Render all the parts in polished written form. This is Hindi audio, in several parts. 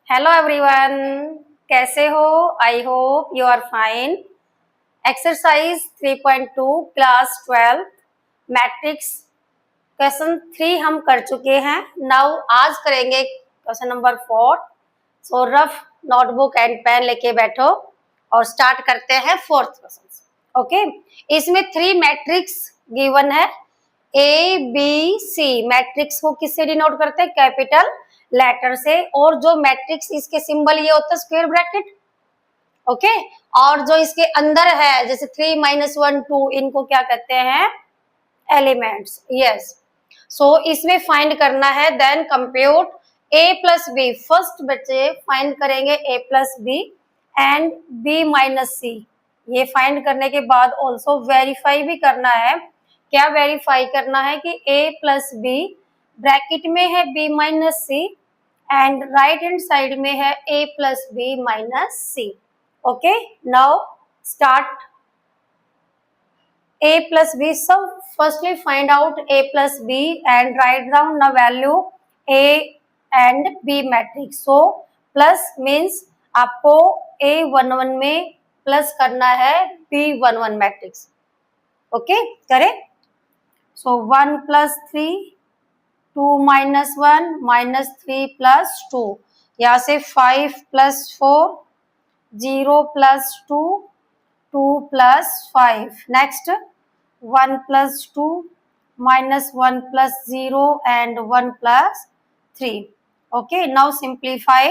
हेलो एवरीवन, कैसे हो? I hope you are fine. Exercise 3.2 class 12 matrix question 3 हम कर चुके हैं। नाउ आज करेंगे question number 4। So rough notebook and pen लेके बैठो और स्टार्ट करते हैं फोर्थ क्वेश्चन। ओके, इसमें 3 मैट्रिक्स गिवन है। ए बी सी मैट्रिक्स को किससे डिनोट करते हैं? कैपिटल लेटर से। और जो मैट्रिक्स इसके सिंबल ये होता है स्क्वायर ब्रैकेट। ओके, और जो इसके अंदर है जैसे 3 -1 2 इनको क्या कहते हैं? एलिमेंट्स। यस, सो इसमें फाइंड करना है। Then compute A plus B. First बच्चे फाइंड करेंगे A plus B and B minus C. ये फाइंड करने के बाद ऑल्सो वेरीफाई भी करना है। क्या वेरीफाई करना है? कि ए प्लस बी ब्रैकेट में है B minus C and right hand side में है a plus B minus C. Okay, now start a plus b. So firstly find out a plus b and write down the value a and b matrix. So plus means आपको a11 में प्लस करना है b11 मैट्रिक्स। ओके, करें। सो 1 प्लस 3, 2 माइनस 1 माइनस 3 प्लस 2। यहाँ से 5 plus 4, 0 plus 2, 2 plus 5। Next 1 plus 2 minus 1 plus 0 and 1 plus 3. Okay, now simplify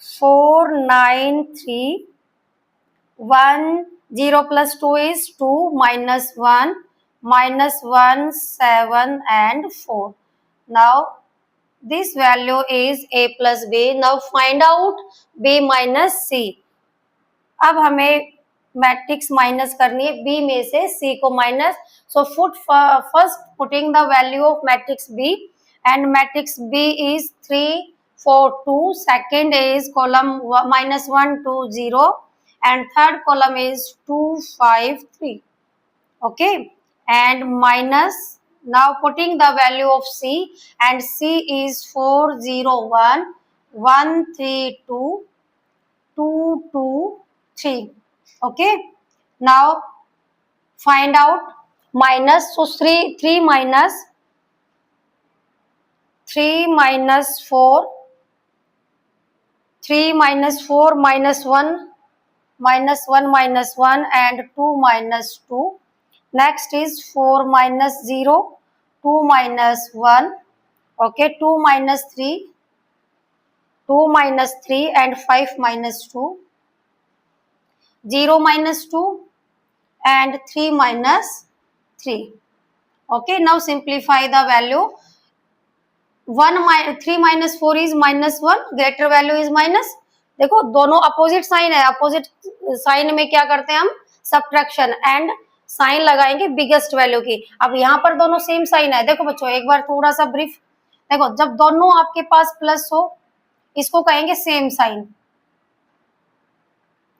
4 9 3 1 0 plus 2 is 2 minus 1 minus 1 7 and 4. Now this value is a plus b. Now find out b minus c. अब हमें मैट्रिक्स माइनस करनी है बी में से सी को minus. So first putting the value of matrix B and matrix B is 3 4 2। Second is column -1 2 0 and third column is 2 5 3। Okay, and minus now putting the value of c and c is 4 0 1 1 3 2 2 2 3. Okay, now find out minus. So 3 minus 3 minus 4, 3 minus 4 minus 1 minus 1 minus 1 and 2 minus 2. Next is 4 minus 0, 2 minus 1. Okay, 2 minus 3, 2 minus 3 and 5 minus 2, 0 minus 2 and 3 minus 3. Okay, now simplify the value. 3 minus 4 is -1, greater value is minus। देखो दोनों अपोजिट साइन है, अपोजिट साइन में क्या करते हैं हम? सब्ट्रैक्शन एंड साइन लगाएंगे बिगेस्ट वैल्यू की। अब यहाँ पर दोनों सेम साइन है। देखो बच्चों एक बार थोड़ा सा ब्रीफ देखो, जब दोनों आपके पास प्लस हो इसको कहेंगे सेम साइन।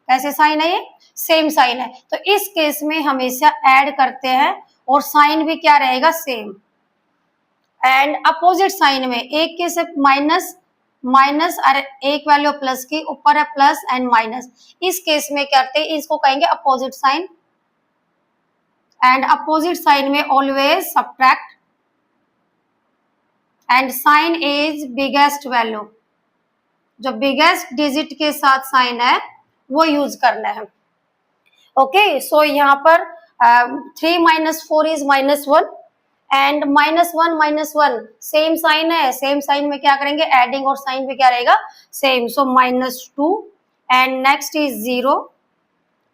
कैसे साइन है? ये सेम साइन है। तो इस केस में हमेशा ऐड करते हैं और साइन भी क्या रहेगा? सेम। एंड अपोजिट साइन में एक के से माइनस माइनस और एक वैल्यू प्लस की, ऊपर है प्लस एंड माइनस। इस केस में करते हैं इसको कहेंगे opposite sign. And opposite sign में always subtract and sign is biggest value. जो बिगेस्ट डिजिट के साथ साइन है वो यूज करना है। ओके, सो यहाँ पर 3 minus 4 is -1 and -1 same sign है। सेम साइन में क्या करेंगे? एडिंग, और साइन में क्या रहेगा? Same. So -2 and next is 0।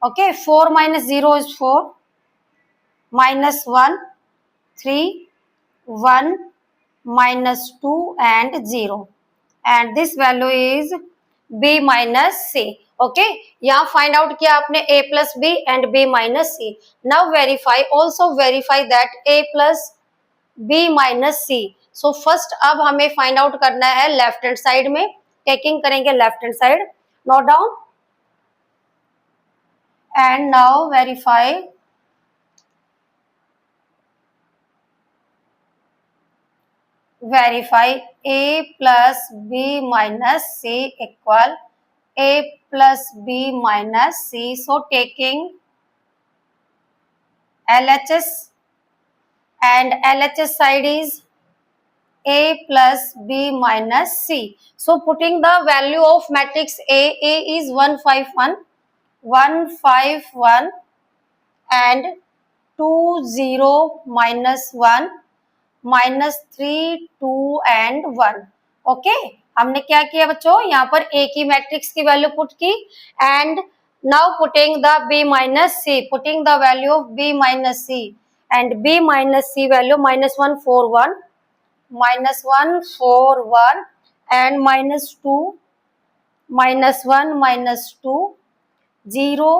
Okay, 4 minus 0 is 4, -1 3 1 -2 and 0 and this value is b minus c. Okay, यहाँ फाइंड आउट किया आपने a plus B and b minus C. Now verify, also verify that a plus b minus C. So first अब हमें फाइंड आउट करना है लेफ्ट हैंड साइड में। टेकिंग करेंगे left hand side, note down and now verify. verify a plus b minus c equal a plus b minus c. So taking LHS and LHS side is a plus b minus c. So putting the value of matrix A is 151, 151 and 2 0 minus 1 minus 3 2 and 1. Okay, हमने क्या किया बच्चों, यहाँ पर ए की मैट्रिक्स की वैल्यू पुट की and now putting the B minus C, putting the value of B minus C and B minus C value -141, -141 and -2, -1 -2 0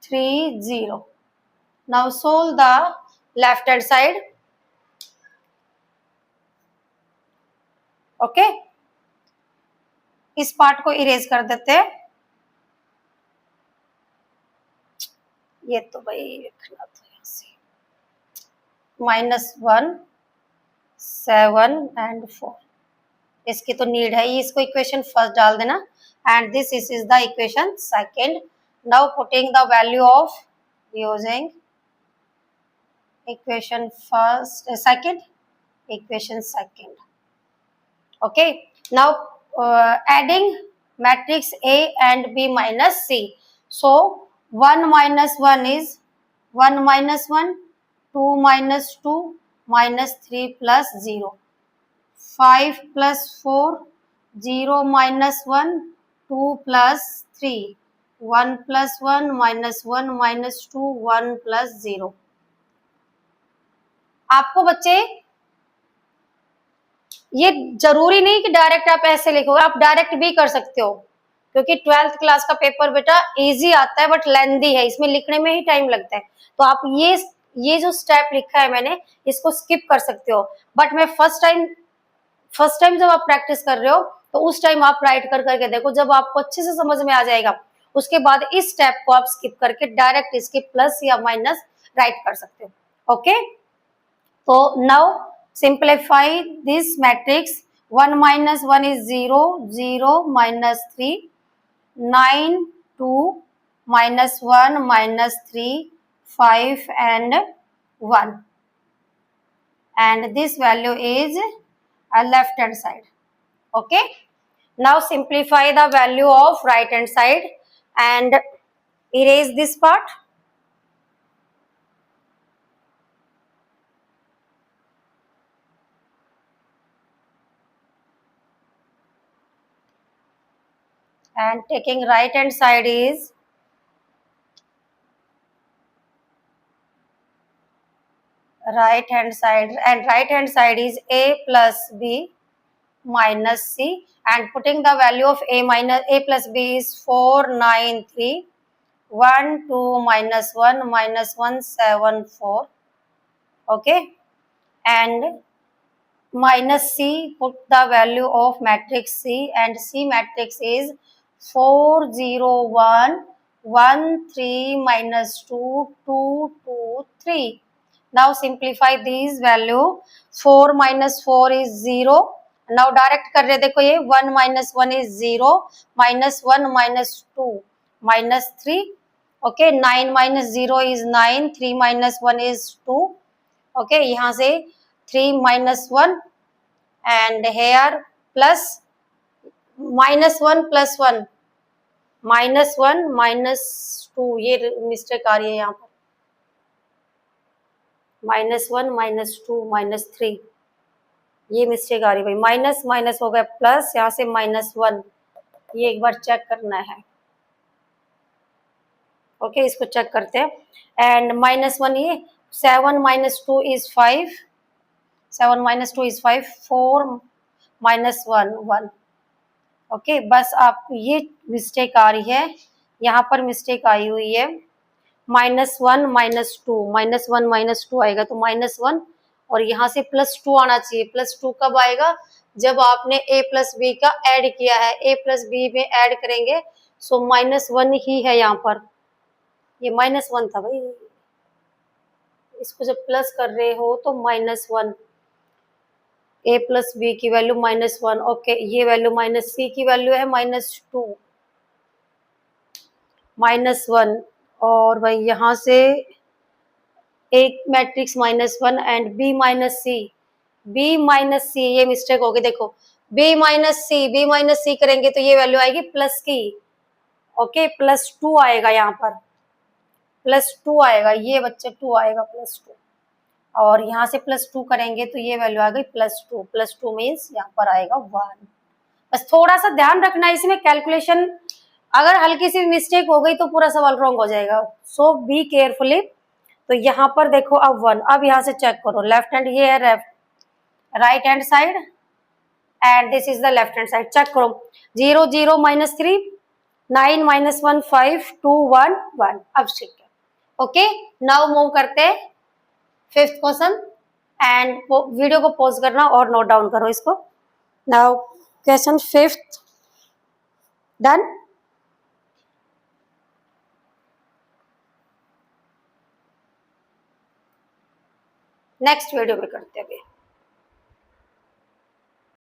3 0. Now solve the left hand side. Okay, इस पार्ट को इरेज कर देते हैं. ये तो भाई लिखना था यहाँ से. -1 7 एंड 4, इसकी तो नीड है. इसको इक्वेशन फर्स्ट डाल देना and this is the equation second. Now putting the value of using equation first second, equation second. Okay, now adding matrix A and B minus C. So 1 minus 1 is 1 minus 1, 2 minus 2, minus 3 plus 0, 5 plus 4, 0 minus 1, 2 plus 3, 1 plus 1, minus 1 minus 2, 1 plus 0. आपको बच्चे ये जरूरी नहीं कि डायरेक्ट आप ऐसे लिखोगे, आप डायरेक्ट भी कर सकते हो क्योंकि 12th क्लास का पेपर बेटा इजी आता है बट लेंदी है, इसमें लिखने में ही टाइम लगता है. तो आप ये जो स्टेप लिखा है मैंने इसको स्किप कर सकते हो. बट मैं फर्स्ट टाइम जब आप प्रैक्टिस कर रहे हो तो उस टाइम आप राइट कर करके देखो, जब आपको अच्छे से समझ में आ जाएगा उसके बाद इस स्टेप को आप स्किप करके डायरेक्ट इसके प्लस या माइनस राइट कर सकते हो. ओके, तो now simplify this matrix. 1 minus 1 is 0, 0 minus 3, 9 2 minus 1 minus 3 5 and 1, and this value is a left hand side. Okay, now simplify the value of right hand side and erase this part. And taking right hand side is right hand side, and right hand side is a plus b minus c, and putting the value of a plus b is 4 9 3 1 2 minus 1 minus 1 7 4. Okay, and minus c, put the value of matrix c, and c matrix is 4 0 1 1 3 minus 2 2 2 3. Now simplify these value. 4 minus 4 is 0. Now direct कर रहे देखो, ये 1 minus 1 is 0, minus 1 minus 2 minus 3. Okay, 9 minus 0 is 9, 3 minus 1 is 2. Okay, यहाँ से 3 minus 1 and here plus -1 plus 1 -1 -2, ये मिस्टेक आ रही है यहाँ पर. -1 -2 -3, ये मिस्टेक आ रही है भाई. माइनस माइनस हो गया प्लस, यहाँ से -1, ये एक बार चेक करना है. ओके, इसको चेक करते हैं. एंड -1, ये 7 - 2 is 5, 7 - 2 is 5, 4 - 1 1. ओके, बस आप ये मिस्टेक आ रही है, यहाँ पर मिस्टेक आई हुई है. -1 -2, -1 -2 आएगा तो -1, और यहाँ से +2 आना चाहिए. +2 कब आएगा? जब आपने a प्लस बी का ऐड किया है. a प्लस बी में ऐड करेंगे सो -1 ही है यहाँ पर. ये -1 था भाई, इसको जब प्लस कर रहे हो तो -1. ए प्लस बी की वैल्यू -1, ओके, ये वैल्यू माइनस सी की वैल्यू है -2 -1, और भाई यहाँ से एक matrix -1 and B minus C, ये मिस्टेक होगी, देखो बी माइनस सी करेंगे तो ये वैल्यू आएगी प्लस की, ओके, +2 आएगा, यहाँ पर +2 आएगा, ये बच्चे 2 आएगा +2, और यहाँ से +2 करेंगे तो ये वैल्यू आ गई +2 मीन्स यहाँ पर आएगा 1। बस थोड़ा सा ध्यान रखना है इसमें, कैलकुलेशन अगर हल्की सी मिस्टेक हो गई तो पूरा सवाल रॉन्ग हो जाएगा, सो बी केयरफुली। तो यहाँ पर देखो अब 1, अब यहाँ से चेक करो, लेफ्ट हैंड ये है, right hand side and this is the left hand side, check करो, 0 0 -3 9 -1 5 2 1 1, अब ठीक है, ओके। नाउ मूव करते हैं 5th क्वेश्चन, एंड वीडियो को पॉज करना और नोट डाउन करो इसको। Now question 5th done. Next video में करते हैं अभी।